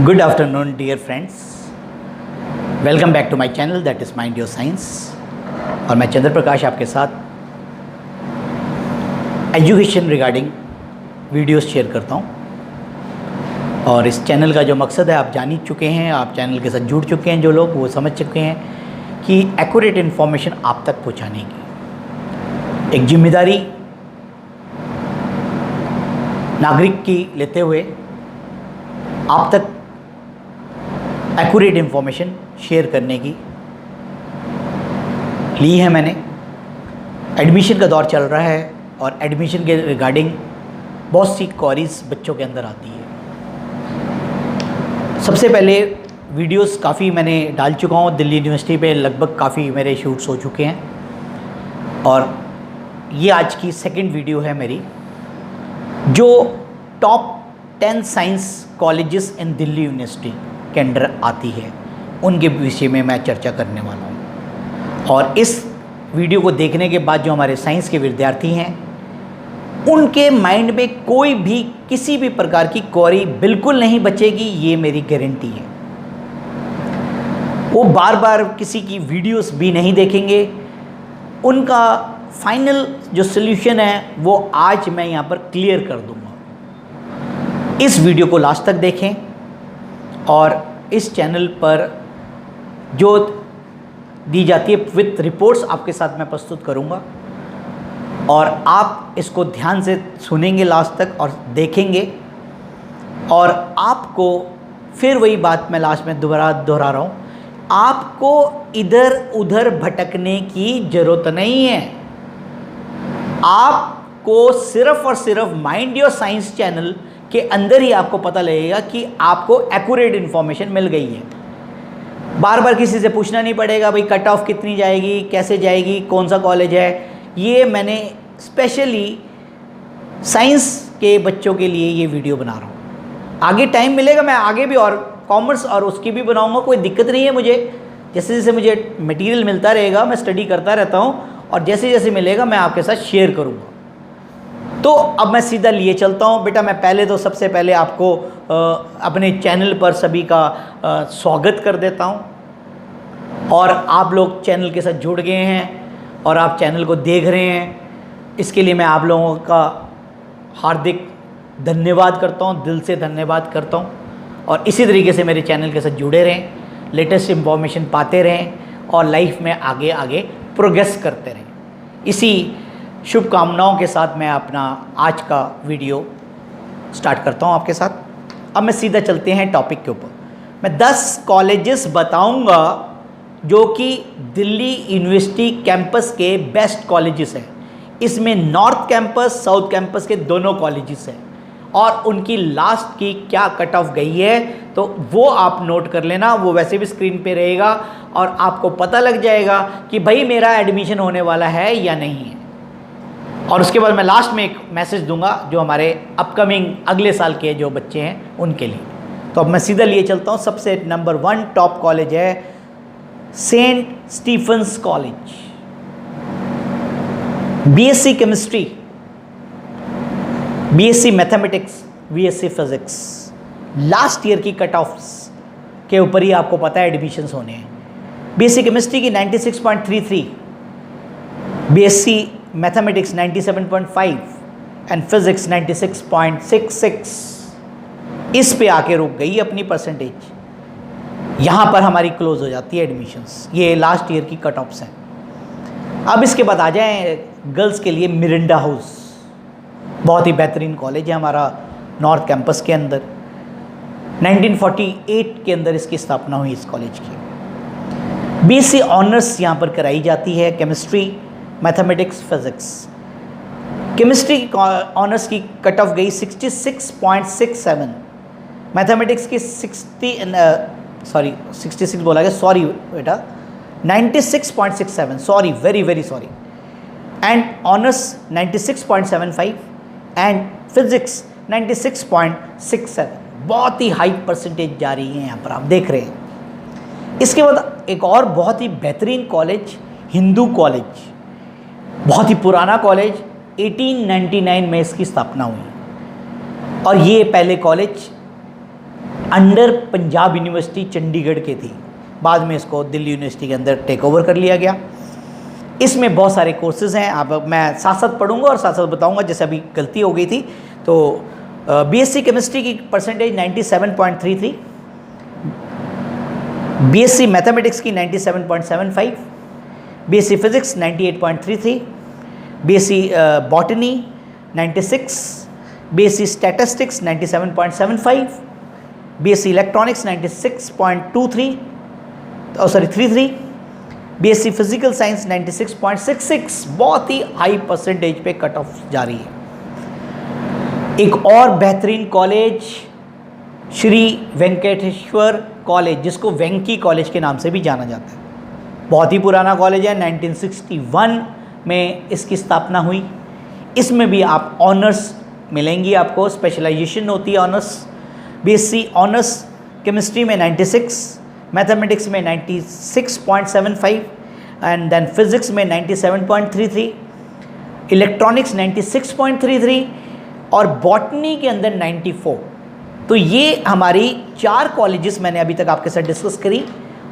Good afternoon, dear friends. Welcome back to my channel, that is Mind Your Science. और मैं चंद्र प्रकाश आपके साथ education regarding videos share करता हूँ। और इस चैनल का जो मकसद है आप जान ही चुके हैं, आप चैनल के साथ जुड़ चुके हैं, जो लोग वो समझ चुके हैं कि एक्यूरेट इन्फॉर्मेशन आप तक पहुँचाने की एक जिम्मेदारी नागरिक की लेते हुए आप तक एक्यूरेट इन्फॉर्मेशन शेयर करने की ली है मैंने। एडमिशन का दौर चल रहा है और एडमिशन के रिगार्डिंग बहुत सी क्वेरीज बच्चों के अंदर आती है। सबसे पहले वीडियोस काफ़ी मैंने डाल चुका हूँ, दिल्ली यूनिवर्सिटी पे लगभग काफ़ी मेरे शूट्स हो चुके हैं और ये आज की सेकंड वीडियो है मेरी, जो top 10 science colleges in Delhi university के अंडर आती है, उनके विषय में मैं चर्चा करने वाला हूँ। और इस वीडियो को देखने के बाद जो हमारे साइंस के विद्यार्थी हैं उनके माइंड में कोई भी किसी भी प्रकार की क्वेरी बिल्कुल नहीं बचेगी, ये मेरी गारंटी है। वो बार बार किसी की वीडियोस भी नहीं देखेंगे, उनका फाइनल जो सल्यूशन है वो आज मैं यहाँ पर क्लियर कर दूँगा। इस वीडियो को लास्ट तक देखें और इस चैनल पर जो दी जाती है विथ रिपोर्ट्स आपके साथ मैं प्रस्तुत करूंगा और आप इसको ध्यान से सुनेंगे लास्ट तक और देखेंगे। और आपको फिर वही बात मैं लास्ट में दोबारा दोहरा रहा हूँ, आपको इधर उधर भटकने की ज़रूरत नहीं है। आपको सिर्फ और सिर्फ माइंड योर साइंस चैनल के अंदर ही आपको पता लगेगा कि आपको एक्यूरेट इन्फॉर्मेशन मिल गई है। बार बार किसी से पूछना नहीं पड़ेगा भाई कट ऑफ कितनी जाएगी, कैसे जाएगी, कौन सा कॉलेज है। ये मैंने स्पेशली साइंस के बच्चों के लिए ये वीडियो बना रहा हूँ। आगे टाइम मिलेगा मैं आगे भी और कॉमर्स और उसकी भी बनाऊँगा, कोई दिक्कत नहीं है मुझे। जैसे जैसे मुझे मटेरियल मिलता रहेगा मैं स्टडी करता रहता हूँ और जैसे जैसे मिलेगा मैं आपके साथ शेयर करूँगा। तो अब मैं सीधा लिए चलता हूँ। बेटा मैं पहले तो सबसे पहले आपको अपने चैनल पर सभी का स्वागत कर देता हूँ। और आप लोग चैनल के साथ जुड़ गए हैं और आप चैनल को देख रहे हैं, इसके लिए मैं आप लोगों का हार्दिक धन्यवाद करता हूँ, दिल से धन्यवाद करता हूँ। और इसी तरीके से मेरे चैनल के साथ जुड़े रहें, लेटेस्ट इन्फॉर्मेशन पाते रहें और लाइफ में आगे आगे प्रोग्रेस करते रहें। इसी शुभकामनाओं के साथ मैं अपना आज का वीडियो स्टार्ट करता हूं आपके साथ। अब मैं सीधा चलते हैं टॉपिक के ऊपर। मैं 10 कॉलेजेस बताऊंगा जो कि दिल्ली यूनिवर्सिटी कैंपस के बेस्ट कॉलेजेस हैं। इसमें नॉर्थ कैंपस साउथ कैंपस के दोनों कॉलेजेस हैं और उनकी लास्ट की क्या कट ऑफ गई है तो वो आप नोट कर लेना, वो वैसे भी स्क्रीन पे रहेगा और आपको पता लग जाएगा कि भाई मेरा एडमिशन होने वाला है या नहीं है। और उसके बाद मैं लास्ट में एक मैसेज दूंगा जो हमारे अपकमिंग अगले साल के जो बच्चे हैं उनके लिए। तो अब मैं सीधा लिए चलता हूँ। सबसे नंबर 1 टॉप कॉलेज है Saint Stephen's College. BSc chemistry, BSc mathematics, BSc physics, last year की कट ऑफ्स के ऊपर ही आपको पता है एडमिशन्स होने हैं। बीएससी केमिस्ट्री की 96.33, बीएससी मैथमेटिक्स 97.5 एंड फिजिक्स 96.66। इस पे आके रुक गई अपनी परसेंटेज। यहाँ पर हमारी क्लोज हो जाती है एडमिशन्स। ये लास्ट ईयर की कट ऑफ्स हैं। अब इसके बाद आ जाएं गर्ल्स के लिए मिरिंडा हाउस, बहुत ही बेहतरीन कॉलेज है हमारा नॉर्थ कैंपस के अंदर। 1948 के अंदर इसकी स्थापना हुई इस कॉलेज की। बीएससी ऑनर्स यहाँ पर कराई जाती है, केमिस्ट्री, मैथमेटिक्स, फिजिक्स। केमिस्ट्री की ऑनर्स की कट ऑफ गई 66.67, मैथमेटिक्स की 66 बोला गया, सॉरी बेटा 96.67, sorry very very sorry, and honours 96.75 and physics 96.67। बहुत ही हाई परसेंटेज जा रही है यहाँ पर, आप देख रहे हैं। इसके बाद एक और बहुत ही बेहतरीन कॉलेज, हिंदू कॉलेज, बहुत ही पुराना कॉलेज, 1899 में इसकी स्थापना हुई और ये पहले college under Punjab university Chandigarh के थी। बाद में इसको दिल्ली यूनिवर्सिटी के अंदर टेक ओवर कर लिया गया। इसमें बहुत सारे कोर्सेज हैं, आप मैं साथ साथ पढ़ूंगा और साथ साथ बताऊंगा। जैसे अभी गलती हो गई थी तो बीएससी केमिस्ट्री की परसेंटेज 97.33, बीएससी मैथमेटिक्स की 97.75, BSc physics 98.33, BSc botany 96, BSc statistics 97.75, BSc electronics 96.23 33, BSc physical science 96.66। बहुत ही हाई परसेंटेज पे कट ऑफ जा रही है। एक और बेहतरीन कॉलेज श्री वेंकटेश्वर कॉलेज, जिसको वेंकी कॉलेज के नाम से भी जाना जाता है, बहुत ही पुराना कॉलेज है। 1961 में इसकी स्थापना हुई। इसमें भी आप ऑनर्स मिलेंगी, आपको स्पेशलाइजेशन होती है ऑनर्स। बीएससी ऑनर्स केमिस्ट्री में 96, मैथमेटिक्स में 96.75 एंड देन फिजिक्स में 97.33, इलेक्ट्रॉनिक्स 96.33 और बॉटनी के अंदर 94। तो ये हमारी 4 कॉलेजेस मैंने अभी तक आपके साथ डिस्कस करी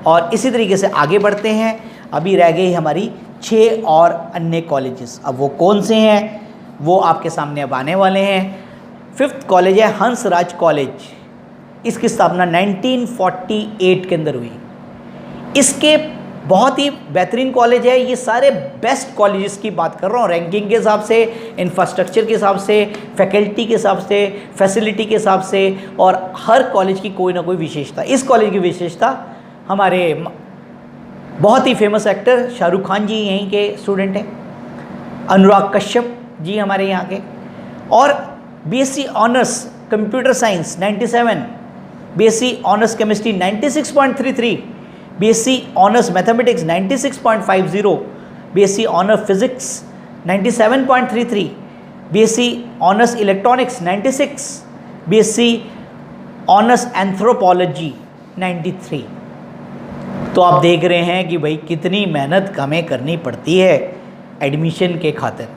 और इसी तरीके से आगे बढ़ते हैं। अभी रह गई हमारी 6 और अन्य कॉलेजेस। अब वो कौन से हैं वो आपके सामने अब आने वाले हैं। 5th कॉलेज है हंसराज कॉलेज। इसकी स्थापना 1948 के अंदर हुई। इसके बहुत ही बेहतरीन कॉलेज है। ये सारे बेस्ट कॉलेजेस की बात कर रहा हूँ, रैंकिंग के हिसाब से, इंफ्रास्ट्रक्चर के हिसाब से, फैकल्टी के हिसाब से, फैसिलिटी के हिसाब से, और हर कॉलेज की कोई ना कोई विशेषता। इस कॉलेज की विशेषता, हमारे बहुत ही फेमस एक्टर शाहरुख खान जी यहीं के स्टूडेंट हैं, अनुराग कश्यप जी हमारे यहाँ के, और BSc honours computer science 97, BSc honours chemistry 96.33, BSc honours mathematics 96.50, BSc honours physics 97.33, BSc honours electronics 96, BSc honours anthropology 93। तो आप देख रहे हैं कि भाई कितनी मेहनत हमें करनी पड़ती है एडमिशन के खातिर।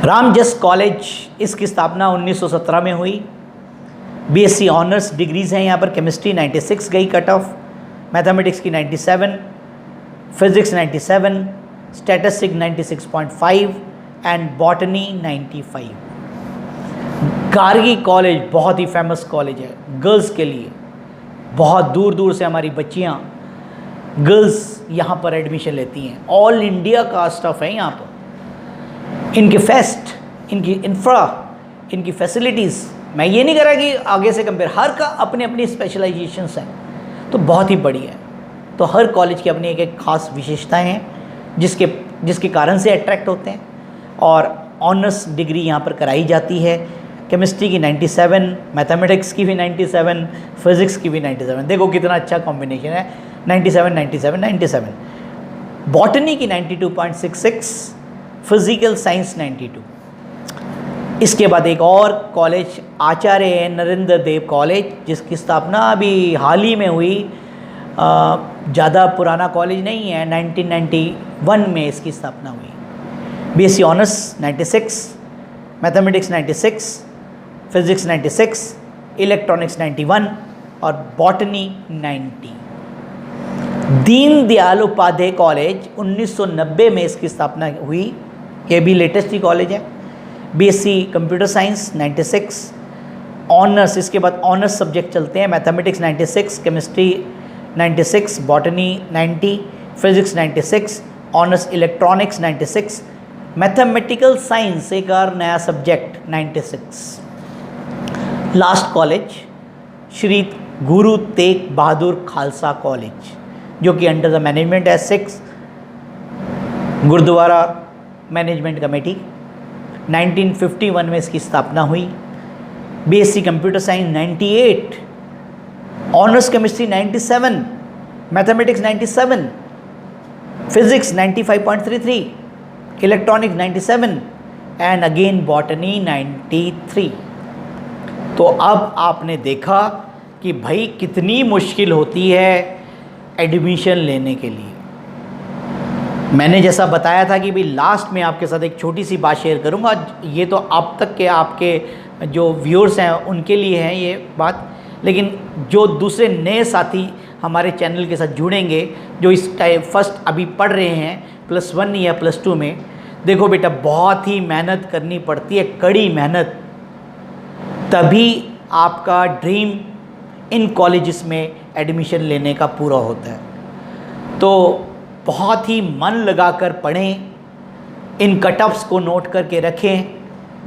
रामजस कॉलेज, इसकी स्थापना 1917 में हुई। बीएससी ऑनर्स डिग्रीज़ हैं यहाँ पर। केमिस्ट्री 96 गई कट ऑफ, मैथमेटिक्स की 97, physics 97, statistics 96.5 and botany 95। Gargi college बहुत ही फेमस कॉलेज है गर्ल्स के लिए। बहुत दूर दूर से हमारी बच्चियाँ गर्ल्स यहाँ पर एडमिशन लेती हैं। ऑल इंडिया का स्टाफ है यहाँ पर। इनके फेस्ट, इनकी इंफ्रा, इनकी फैसिलिटीज़, मैं ये नहीं कह रहा कि आगे से कंपेयर, हर का अपनी अपनी स्पेशलाइजेशंस हैं, तो बहुत ही बढ़िया है। तो हर कॉलेज की अपनी एक एक ख़ास विशेषताएं हैं जिसके कारण से अट्रैक्ट होते हैं। और ऑनर्स डिग्री यहाँ पर कराई जाती है। केमिस्ट्री की 97, मैथमेटिक्स की भी 97, फिज़िक्स की भी 97। देखो कितना अच्छा कॉम्बिनेशन है, 97, 97, 97। बॉटनी की 92.66, फिज़िकल साइंस 92। इसके बाद एक और कॉलेज आचार्य नरेंद्र देव कॉलेज, जिसकी स्थापना अभी हाल ही में हुई। ज़्यादा पुराना कॉलेज नहीं है, 1991 में इसकी स्थापना हुई। BSc honours 96, mathematics 96, physics 96, electronics 91 और बॉटनी 90। दीनदयाल उपाध्याय कॉलेज 1990 में इसकी स्थापना हुई। ये भी लेटेस्ट ही कॉलेज है। बीएससी कंप्यूटर साइंस 96, ऑनर्स, इसके बाद ऑनर्स सब्जेक्ट चलते हैं। Mathematics 96, chemistry 96, botany 90, physics 96, honours electronics 96, mathematical science एक और नया subject 96। Last college Shri Guru Tegh Bahadur Khalsa college, जो कि अंडर द मैनेजमेंट है 6 गुरुद्वारा मैनेजमेंट कमेटी। 1951 में इसकी स्थापना हुई। BSc computer science 98, honours chemistry 97, mathematics 97, physics 95.33, electronics 97 and again botany 93। तो अब आपने देखा कि भाई कितनी मुश्किल होती है एडमिशन लेने के लिए। मैंने जैसा बताया था कि भाई लास्ट में आपके साथ एक छोटी सी बात शेयर करूंगा, ये तो अब तक के आपके जो व्यूअर्स हैं उनके लिए है ये बात, लेकिन जो दूसरे नए साथी हमारे चैनल के साथ जुड़ेंगे, जो इस टाइम फर्स्ट अभी पढ़ रहे हैं +1 या +2 में, देखो बेटा बहुत ही मेहनत करनी पड़ती है, कड़ी मेहनत, तभी आपका ड्रीम इन कॉलेजेस में एडमिशन लेने का पूरा होता है। तो बहुत ही मन लगाकर पढ़ें, इन कटऑफ्स को नोट करके रखें।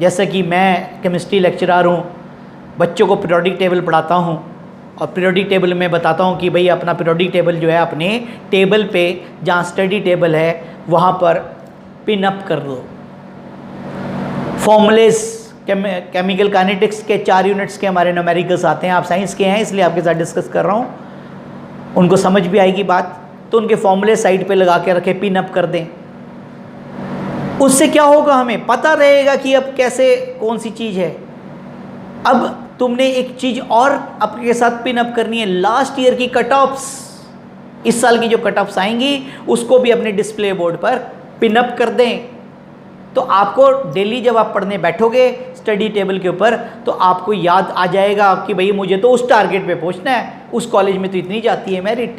जैसे कि मैं केमिस्ट्री लेक्चरर हूँ, बच्चों को पीरियोडिक टेबल पढ़ाता हूँ और पीरियोडिक टेबल में बताता हूँ कि भाई अपना पीरियोडिक टेबल जो है अपने टेबल पे जहाँ स्टडी टेबल है वहाँ पर पिन अप कर दो। फॉर्मूलेस केमिकल काइनेटिक्स के 4 यूनिट्स के हमारे न्यूमेरिकल्स आते हैं, आप साइंस के हैं इसलिए आपके साथ डिस्कस कर रहा हूँ, उनको समझ भी आएगी बात, तो उनके फॉर्मूले साइड पे लगा के रखे, पिन अप कर दें। उससे क्या होगा, हमें पता रहेगा कि अब कैसे कौन सी चीज़ है। अब तुमने एक चीज़ और आपके साथ पिन अप करनी है, लास्ट ईयर की कट ऑफ्स, इस साल की जो कट ऑफ्स आएंगी उसको भी अपने डिस्प्ले बोर्ड पर पिन अप कर दें। तो आपको डेली जब आप पढ़ने बैठोगे स्टडी टेबल के ऊपर तो आपको याद आ जाएगा कि भाई मुझे तो उस टारगेट पे पहुंचना है, उस कॉलेज में तो इतनी जाती है मेरिट।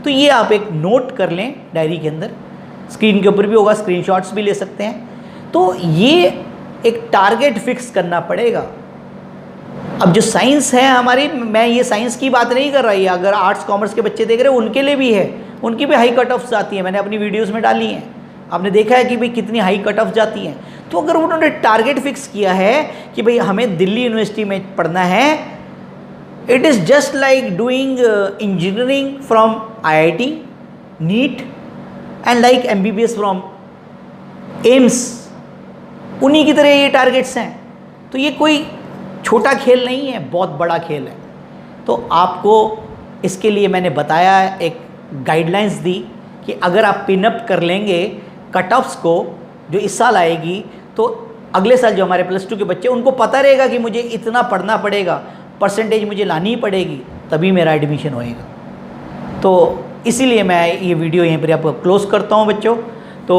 तो ये आप एक नोट कर लें डायरी के अंदर, स्क्रीन के ऊपर भी होगा, स्क्रीनशॉट्स भी ले सकते हैं। तो ये एक टारगेट फिक्स करना पड़ेगा। अब जो साइंस है हमारी, मैं ये साइंस की बात नहीं कर रही है, अगर आर्ट्स कॉमर्स के बच्चे देख रहे हैं उनके लिए भी है, उनकी भी हाई कट ऑफ्स आती है, मैंने अपनी वीडियोस में डाली हैं, आपने देखा है कि भाई कितनी हाई कट ऑफ जाती हैं। तो अगर उन्होंने टारगेट फिक्स किया है कि भाई हमें दिल्ली यूनिवर्सिटी में पढ़ना है, it is just like doing engineering from IIT, neat and like MBBS from AIIMS, उन्हीं की तरह ये टारगेट्स हैं। तो ये कोई छोटा खेल नहीं है, बहुत बड़ा खेल है। तो आपको इसके लिए मैंने बताया, एक गाइडलाइंस दी कि अगर आप पिन अप कर लेंगे कट ऑफ्स को जो इस साल आएगी, तो अगले साल जो हमारे +2 के बच्चे, उनको पता रहेगा कि मुझे इतना पढ़ना पड़ेगा, परसेंटेज मुझे लानी ही पड़ेगी, तभी मेरा एडमिशन होएगा। तो इसीलिए मैं ये वीडियो यहीं पर आपको क्लोज़ करता हूँ बच्चों। तो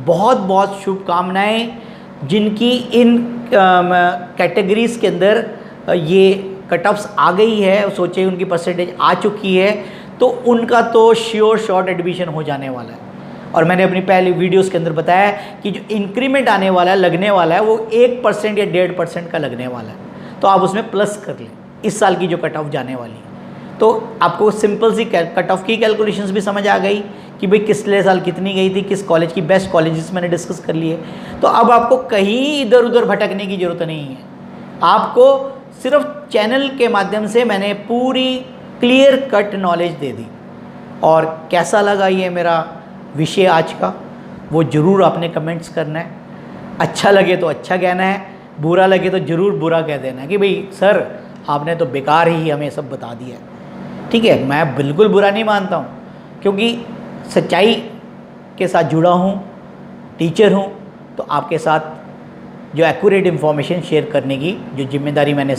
बहुत बहुत शुभकामनाएँ जिनकी इन कैटेगरीज़ के अंदर ये कट ऑफ्स आ गई है, सोचिए उनकी परसेंटेज आ चुकी है, तो उनका तो श्योर शॉर्ट एडमिशन हो जाने वाला है। और मैंने अपनी पहली वीडियोस के अंदर बताया कि जो इंक्रीमेंट आने वाला है, लगने वाला है, वो 1% या 1.5% का लगने वाला है, तो आप उसमें प्लस कर लें इस साल की जो कट ऑफ जाने वाली है। तो आपको सिंपल सी कट ऑफ की कैलकुलेशंस भी समझ आ गई कि भाई पिछले साल कितनी गई थी, किस कॉलेज की, बेस्ट कॉलेजेस मैंने डिस्कस कर लिए। तो अब आपको कहीं इधर उधर भटकने की ज़रूरत नहीं है, आपको सिर्फ चैनल के माध्यम से मैंने पूरी क्लियर कट नॉलेज दे दी। और कैसा लगा ये मेरा विषय आज का, वो ज़रूर आपने कमेंट्स करना है। अच्छा लगे तो अच्छा कहना है, बुरा लगे तो ज़रूर बुरा कह देना है कि भाई सर आपने तो बेकार ही हमें सब बता दिया है। ठीक है, मैं बिल्कुल बुरा नहीं मानता हूँ, क्योंकि सच्चाई के साथ जुड़ा हूँ, टीचर हूँ, तो आपके साथ जो एक्यूरेट इन्फॉर्मेशन शेयर करने की जो जिम्मेदारी मैंने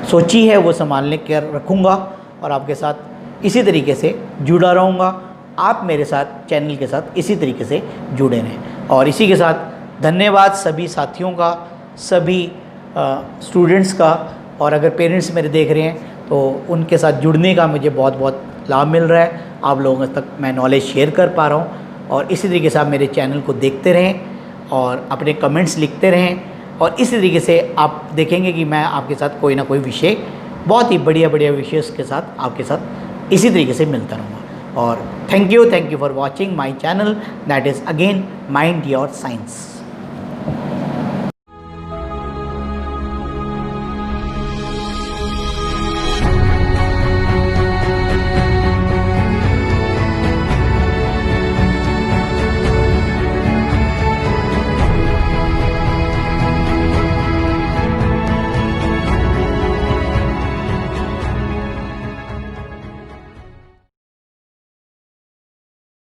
सोची है वो संभालने कर रखूँगा और आपके साथ इसी तरीके से जुड़ा रहूँगा। आप मेरे साथ चैनल के साथ इसी तरीके से जुड़े रहें। और इसी के साथ धन्यवाद सभी साथियों का, सभी स्टूडेंट्स का, और अगर पेरेंट्स मेरे देख रहे हैं तो उनके साथ जुड़ने का मुझे बहुत बहुत लाभ मिल रहा है। आप लोगों तक मैं नॉलेज शेयर कर पा रहा हूँ। और इसी तरीके से आप मेरे चैनल को देखते रहें और अपने कमेंट्स लिखते रहें, और इसी तरीके से आप देखेंगे कि मैं आपके साथ कोई ना कोई विषय, बहुत ही बढ़िया बढ़िया विषय के साथ आपके साथ इसी तरीके से मिलता रहूँगा। और thank you for watching my channel, that is again mind your science.